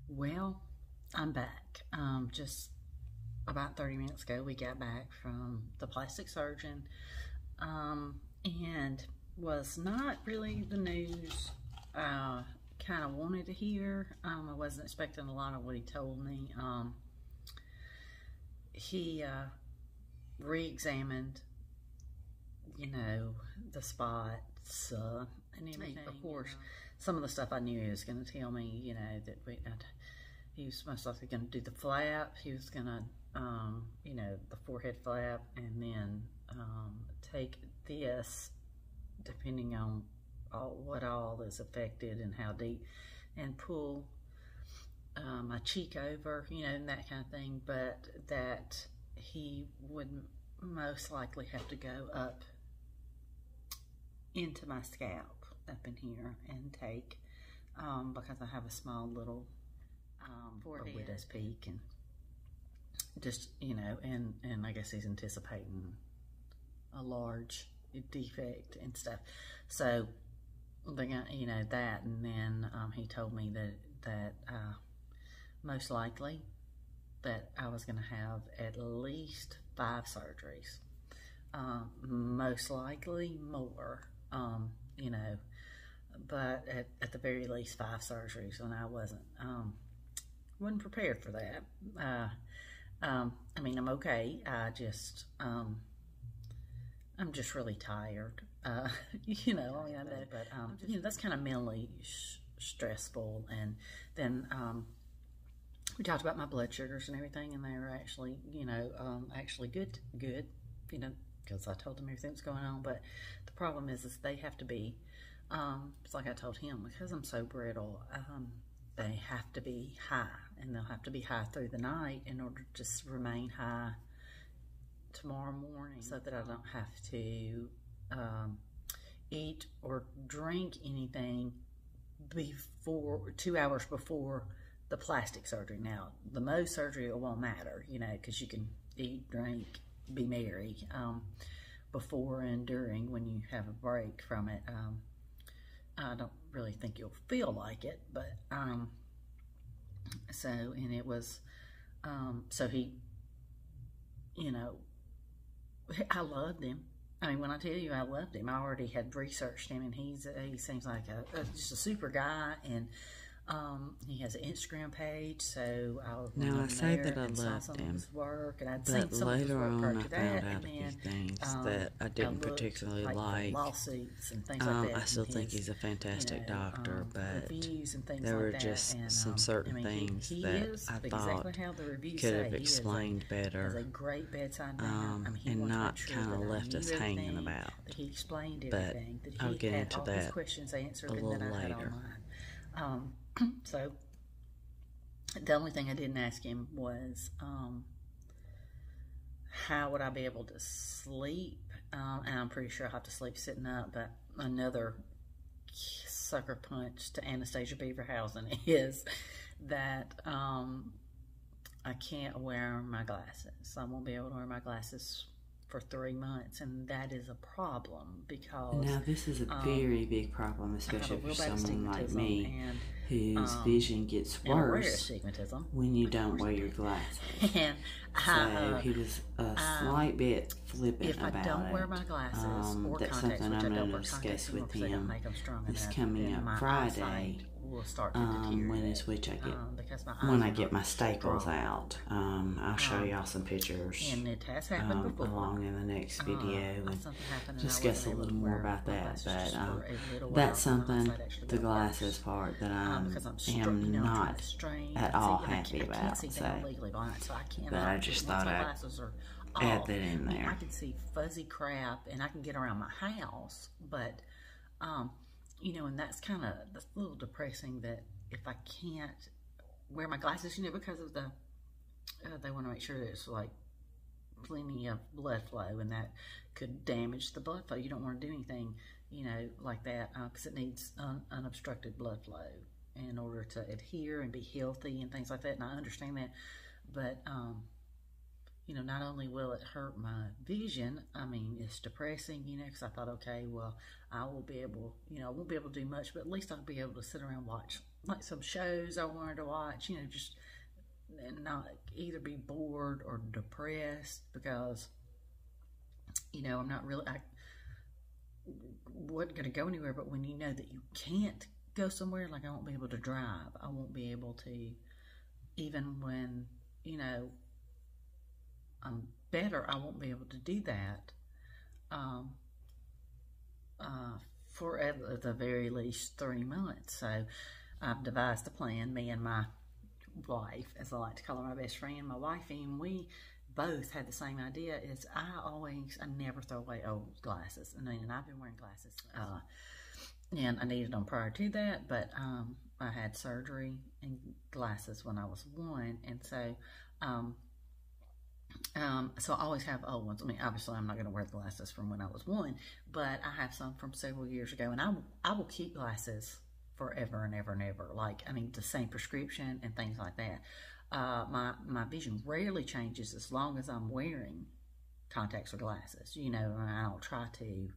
Well, I'm back. Just about 30 minutes ago, we got back from the plastic surgeon, and was not really the news I kind of wanted to hear. I wasn't expecting a lot of what he told me. He re-examined, the spots and everything. Of course, some of the stuff I knew he was going to tell me, that he was most likely going to do the flap. He was going to, the forehead flap, and then take this, depending on what all is affected and how deep, and pull my cheek over, and that kind of thing. But that he would most likely have to go up into my scalp, up in here, and take, because I have a small little forehead, a widow's peak, and just, and I guess he's anticipating a large defect and stuff. So they got, that, and then he told me that most likely that I was going to have at least 5 surgeries, most likely more, but at the very least 5 surgeries, and I wasn't prepared for that. I mean, I'm okay. I'm just really tired. I know, but that's kind of mentally stressful. And then we talked about my blood sugars and everything, and they were actually, actually good, because I told them everything that's going on. But the problem is they have to be, it's like I told him, because I'm so brittle, they have to be high, and they'll have to be high through the night in order to just remain high tomorrow morning, so that I don't have to eat or drink anything before 2 hours before the plastic surgery. Now, the Mohs surgery, it won't matter, because you can eat, drink, be merry before and during, when you have a break from it. I don't really think you'll feel like it, but so, and it was so he, I loved him. I mean, when I tell you I loved him, I already had researched him, and he seems like just a super guy, and he has an Instagram page, so I say that I loved him, work, and I'd but seen some of his later work on I to found that, out a and few then things that I didn't particularly like. Lawsuits and things like that. I still think he's a fantastic doctor, but reviews and things there like were that. just And, some certain things that I thought could have explained better, a great bedside manner. and not kind of left us hanging about. That he explained But everything. That he I'll get had into all that his questions answered, a and little then I had later. all mine. So the only thing I didn't ask him was how would I be able to sleep, and I'm pretty sure I have to sleep sitting up. But another sucker punch to Anastasia Beaverhausen is that I can't wear my glasses. So I won't be able to wear my glasses for 3 months, and that is a problem, because now this is a very big problem, especially for someone like me, and, whose vision gets worse when you don't wear your glasses. And so he was a slight bit flippant about it. If I don't wear my glasses or that's contacts, something which I'm I don't going wear to contacts discuss anymore with because they don't him make them strong this enough, coming then up my Friday, eyesight will start to deteriorate, which I get because my when eyes I are get my not staples strong. out. I'll show y'all some pictures And it has happened before. along in the next video, and Something happened, and I discuss a wasn't able little to more wear about my that. glasses But just for a little while, that's and my something, eyesight actually the got glasses worse. part, that Because I'm am I'm not strained, at all happy I about. can't see So, down legally blind, so I cannot. but I just once thought my I'd glasses are add off, that in I mean, there. I can see fuzzy crap, and I can get around my house, but and that's kind of a little depressing, that if I can't wear my glasses, because of the they want to make sure there's like plenty of blood flow, and that could damage the blood flow. You don't want to do anything, like that, because it needs unobstructed blood flow in order to adhere and be healthy and things like that. And I understand that, but not only will it hurt my vision, I mean, it's depressing, because I thought, okay, well, I will be able, I won't be able to do much, but at least I'll be able to sit around and watch like some shows I wanted to watch, just and not either be bored or depressed because, I'm not really, I wasn't going to go anywhere, but when you know that you can't go somewhere, like I won't be able to drive, I won't be able to, even when, I'm better, I won't be able to do that for at the very least 3 months. So I've devised a plan, me and my wife, as I like to call her, my best friend, my wife, and we both had the same idea. Is I never throw away old glasses. And I've been wearing glasses, and I needed them prior to that, but I had surgery and glasses when I was 1, and so so I always have old ones. I mean, obviously I'm not going to wear the glasses from when I was 1, but I have some from several years ago, and I will keep glasses forever and ever and ever. Like, I mean, the same prescription and things like that. My vision rarely changes as long as I'm wearing contacts or glasses. And I don't try to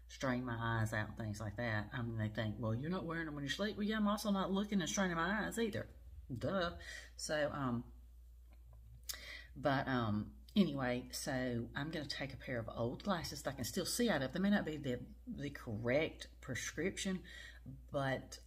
strain my eyes out and things like that. I mean, they think, well, you're not wearing them when you sleep. Well, yeah, I'm also not looking and straining my eyes either. Duh. So, anyway, so I'm going to take a pair of old glasses that I can still see out of. They may not be the correct prescription, but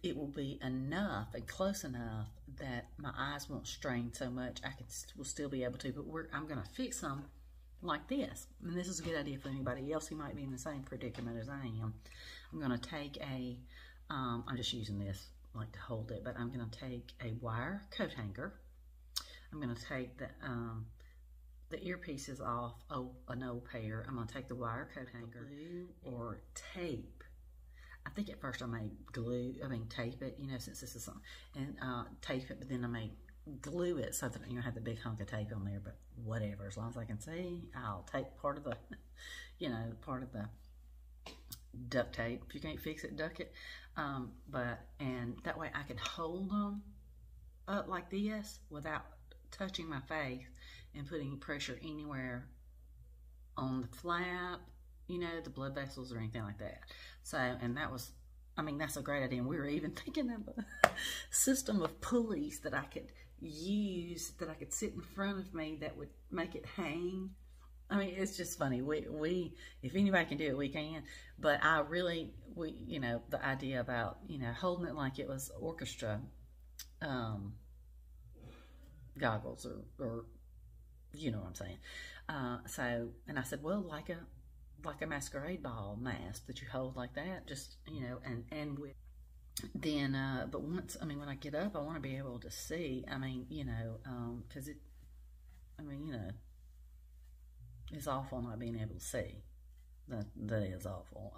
it will be enough and close enough that my eyes won't strain so much. Will still be able to, but I'm going to fix them like this. And this is a good idea for anybody else who might be in the same predicament as I am. I'm going to take I'm just using this like to hold it, but I'm going to take a wire coat hanger. I'm going to take the earpieces off an old pair. I'm going to take the wire coat hanger or tape. I think at first I may tape it, since this is something, and tape it, but then I may glue it so that I have the big hunk of tape on there, but whatever, as long as I can see, I'll take part of the, part of the duct tape. If you can't fix it, duck it, and that way I can hold them up like this without touching my face and putting pressure anywhere on the flap, the blood vessels or anything like that. So, and that's a great idea. And we were even thinking of a system of pulleys that I could use, that I could sit in front of me that would make it hang. I mean, it's just funny. We if anybody can do it, we can. But the idea about, holding it like it was orchestra goggles or you know what I'm saying. So, and I said, well, like a masquerade ball mask that you hold like that, just, and with, then, but once, when I get up, I want to be able to see, cause it's awful not being able to see. That is awful.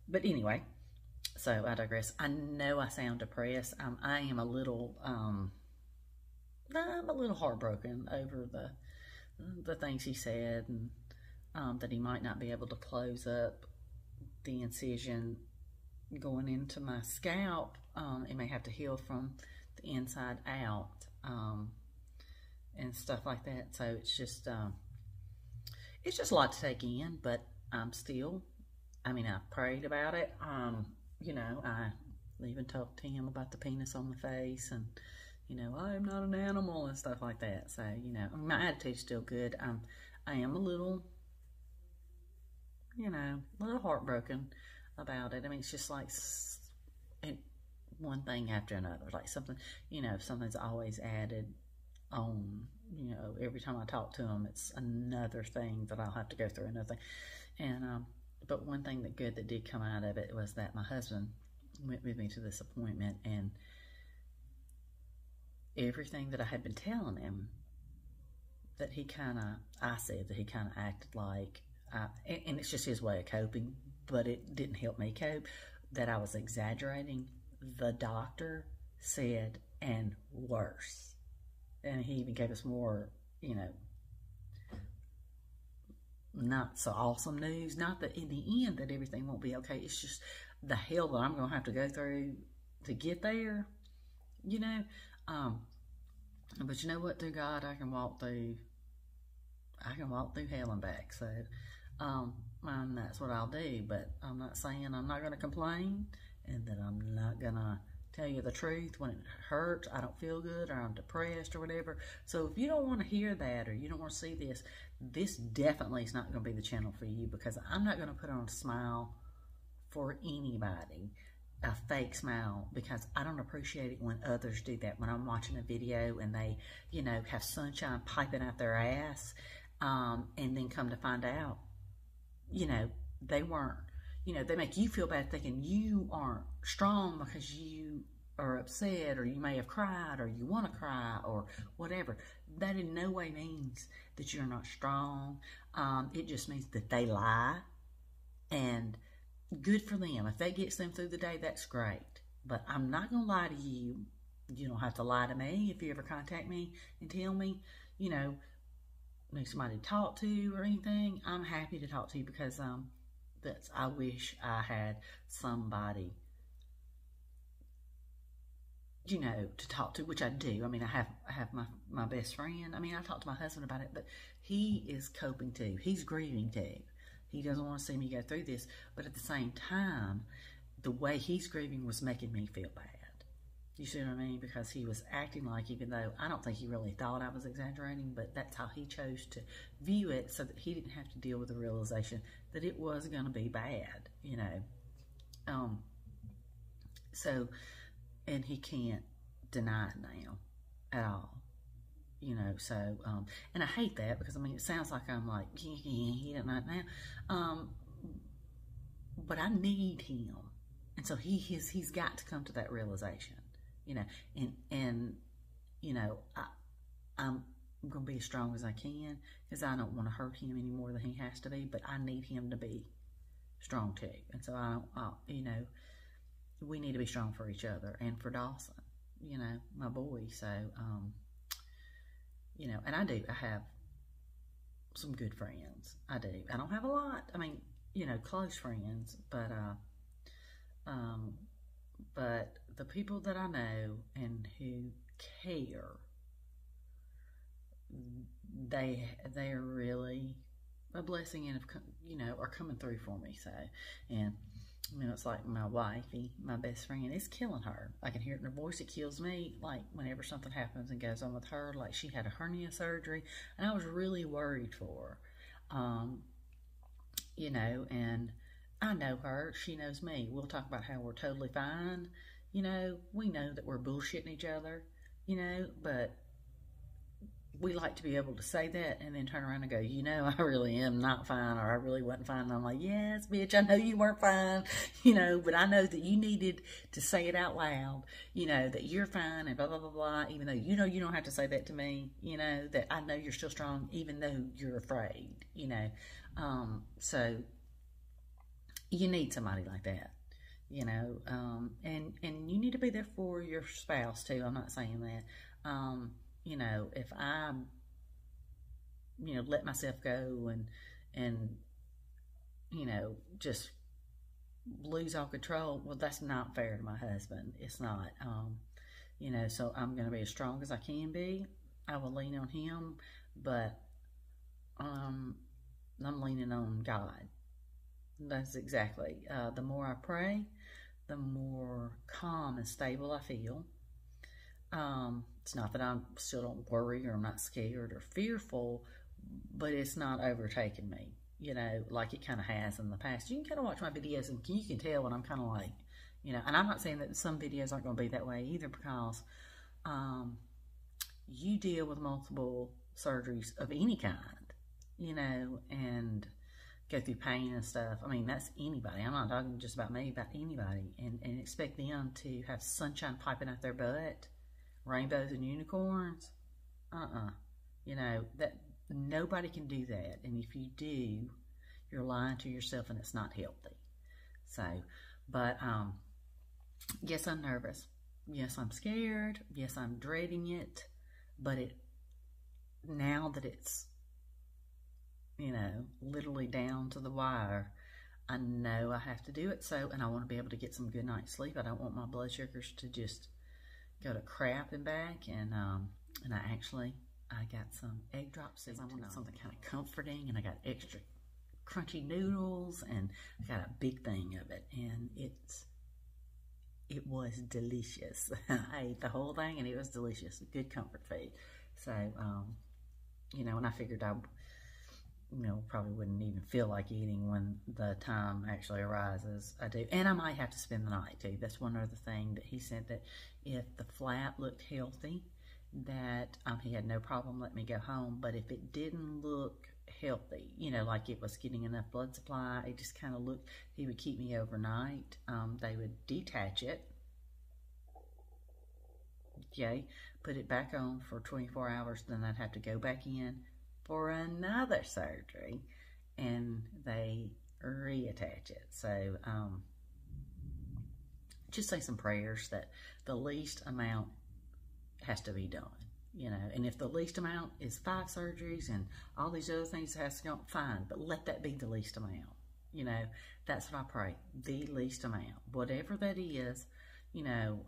But anyway, so I digress. I know I sound depressed. I am a little, I'm a little heartbroken over the things he said, and that he might not be able to close up the incision going into my scalp. It may have to heal from the inside out, and stuff like that. So it's just a lot to take in, but I'm still, I prayed about it. I even talked to him about the penis on the face, and I'm not an animal and stuff like that. So, my attitude's still good. I am a little heartbroken about it. It's just like one thing after another, like something, something's always added on, every time I talk to him, it's another thing that I'll have to go through, another thing. And, but one thing that did come out of it was that my husband went with me to this appointment, and everything that I had been telling him, that I said that he kind of acted like, and it's just his way of coping, but it didn't help me cope, that I was exaggerating. The doctor said, and worse. And he even gave us more, not so awesome news. Not that in the end that everything won't be okay. It's just the hell that I'm going to have to go through to get there, but you know what? Through God, I can walk through hell and back. So, and that's what I'll do. But I'm not saying I'm not going to complain and that I'm not going to tell you the truth when it hurts, I don't feel good, or I'm depressed or whatever. So if you don't want to hear that, or you don't want to see this, this definitely is not going to be the channel for you, because I'm not going to put on a smile for anybody, a fake smile, because I don't appreciate it when others do that. When I'm watching a video and they, you know, have sunshine piping out their ass, and then come to find out, you know, they weren't. You know, they make you feel bad thinking you aren't strong because you are upset, or you may have cried, or you want to cry, or whatever. That in no way means that you're not strong. It just means that they lie, and good for them. If that gets them through the day, that's great. But I'm not going to lie to you. You don't have to lie to me if you ever contact me and tell me, you know, need somebody to talk to or anything. I'm happy to talk to you, because I wish I had somebody, you know, to talk to, which I do. I mean, I have my best friend. I mean, I talked to my husband about it, but he is coping too. He's grieving too. He doesn't want to see me go through this, but at the same time, the way he's grieving was making me feel bad. You see what I mean? Because he was acting like, even though I don't think he really thought I was exaggerating, but that's how he chose to view it, so that he didn't have to deal with the realization that it was going to be bad, you know. So, and he can't deny it now at all, you know. So, and I hate that, because I mean, it sounds like I'm like, he didn't know it now. But I need him. And so he's got to come to that realization. You know, and you know, I'm going to be as strong as I can, because I don't want to hurt him any more than he has to be, but I need him to be strong too. And so you know, we need to be strong for each other and for Dawson, you know, my boy. So, you know, and I have some good friends. I do. I don't have a lot. I mean, you know, close friends, but the people that I know and who care, they're really a blessing, and you know, are coming through for me. So, and I mean, it's like my wifey, my best friend, it's killing her. I can hear it in her voice. It kills me. Like whenever something happens and goes on with her, like she had a hernia surgery, and I was really worried for her. You know, and I know her. She knows me. We'll talk about how we're totally fine. You know, we know that we're bullshitting each other, you know, but we like to be able to say that and then turn around and go, you know, I really am not fine, or I really wasn't fine. And I'm like, yes, bitch, I know you weren't fine, you know, but I know that you needed to say it out loud, you know, that you're fine and blah, blah, blah, blah, even though you know you don't have to say that to me, you know, that I know you're still strong, even though you're afraid, you know. So you need somebody like that. You know, and you need to be there for your spouse too. I'm not saying that. You know, if I, you know, let myself go and you know, just lose all control, well, that's not fair to my husband. It's not. You know, so I'm going to be as strong as I can be. I will lean on him, but I'm leaning on God. That's exactly. The more I pray, the more calm and stable I feel. It's not that I still don't worry, or I'm not scared or fearful, but it's not overtaking me, you know, like it kind of has in the past. You can kind of watch my videos and you can tell when I'm kind of like, you know, and I'm not saying that some videos aren't going to be that way either, because you deal with multiple surgeries of any kind, you know, and go through pain and stuff. I mean, that's anybody. I'm not talking just about me, about anybody. And expect them to have sunshine piping out their butt, rainbows and unicorns. You know, that nobody can do that. And if you do, you're lying to yourself, and it's not healthy. So, but yes, I'm nervous. Yes, I'm scared. Yes, I'm dreading it. But now that it's, you know, literally down to the wire, I know I have to do it. So, and I want to be able to get some good night's sleep. I don't want my blood sugars to just go to crap and back. And I got some egg drops. I wanted something kind of comforting, and I got extra crunchy noodles, and I got a big thing of it, and it was delicious. I ate the whole thing, and it was delicious. Good comfort food. So, you know, and I figured I, you know, probably wouldn't even feel like eating when the time actually arises. I do, and I might have to spend the night too. That's one other thing that he said, that if the flat looked healthy, that he had no problem letting me go home. But if it didn't look healthy, you know, like it was getting enough blood supply, it just kind of looked, he would keep me overnight. They would detach it, okay, put it back on for 24 hours, then I'd have to go back in for another surgery, and they reattach it. So just say some prayers that the least amount has to be done, you know, and if the least amount is 5 surgeries and all these other things has to go, fine, but let that be the least amount. You know, that's what I pray, the least amount, whatever that is. You know,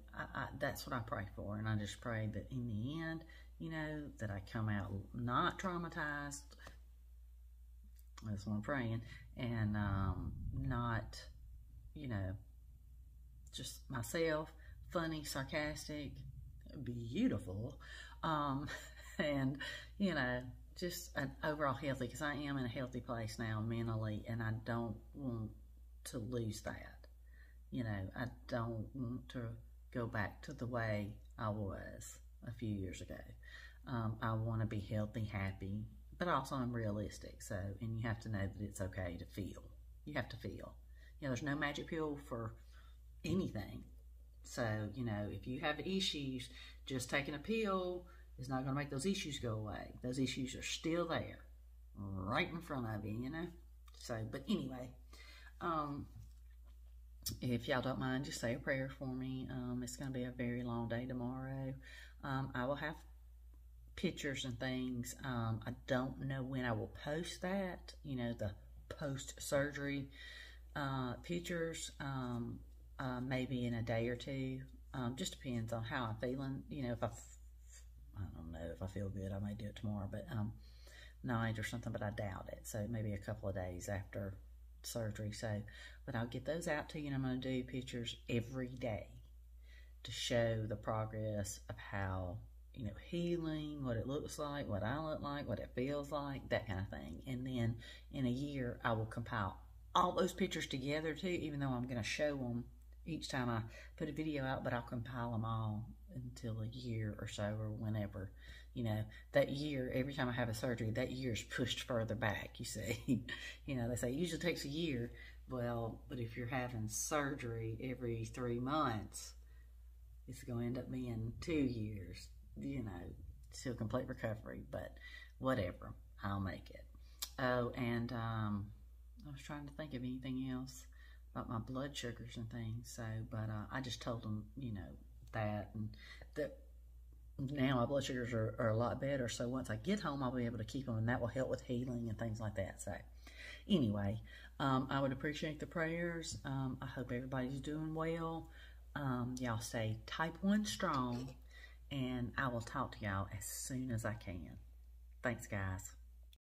that's what I pray for, and I just pray that in the end, you know, that I come out not traumatized. That's what I'm praying, and not, you know, just myself, funny, sarcastic, beautiful, and, you know, just an overall healthy, because I am in a healthy place now mentally, and I don't want to lose that. You know, I don't want to go back to the way I was a few years ago. I want to be healthy, happy, but also I'm realistic. So, and you have to know that it's okay to feel. You have to feel. You know, there's no magic pill for anything. So, you know, if you have issues, just taking a pill is not going to make those issues go away. Those issues are still there, right in front of you, you know. So, but anyway, if y'all don't mind, just say a prayer for me. It's going to be a very long day tomorrow. I will have pictures and things. I don't know when I will post that, you know, the post-surgery pictures, maybe in a day or two. Just depends on how I'm feeling. You know, if I don't know, if I feel good, I may do it tomorrow, but night or something, but I doubt it. So maybe a couple of days after surgery. So, but I'll get those out to you, and I'm going to do pictures every day to show the progress of how, you know, healing, what it looks like, what I look like, what it feels like, that kind of thing. And then in a year, I will compile all those pictures together too, even though I'm going to show them each time I put a video out, but I'll compile them all until a year or so, or whenever, you know, that year, every time I have a surgery, that year is pushed further back, you see. You know, they say it usually takes a year. Well, but if you're having surgery every 3 months, it's going to end up being 2 years, you know, still complete recovery, but whatever, I'll make it. Oh, and I was trying to think of anything else about my blood sugars and things, so, but I just told them, you know, that, and that now my blood sugars are a lot better, so once I get home, I'll be able to keep them, and that will help with healing and things like that. So anyway, I would appreciate the prayers. I hope everybody's doing well. Y'all stay type 1 strong, and I will talk to y'all as soon as I can. Thanks, guys.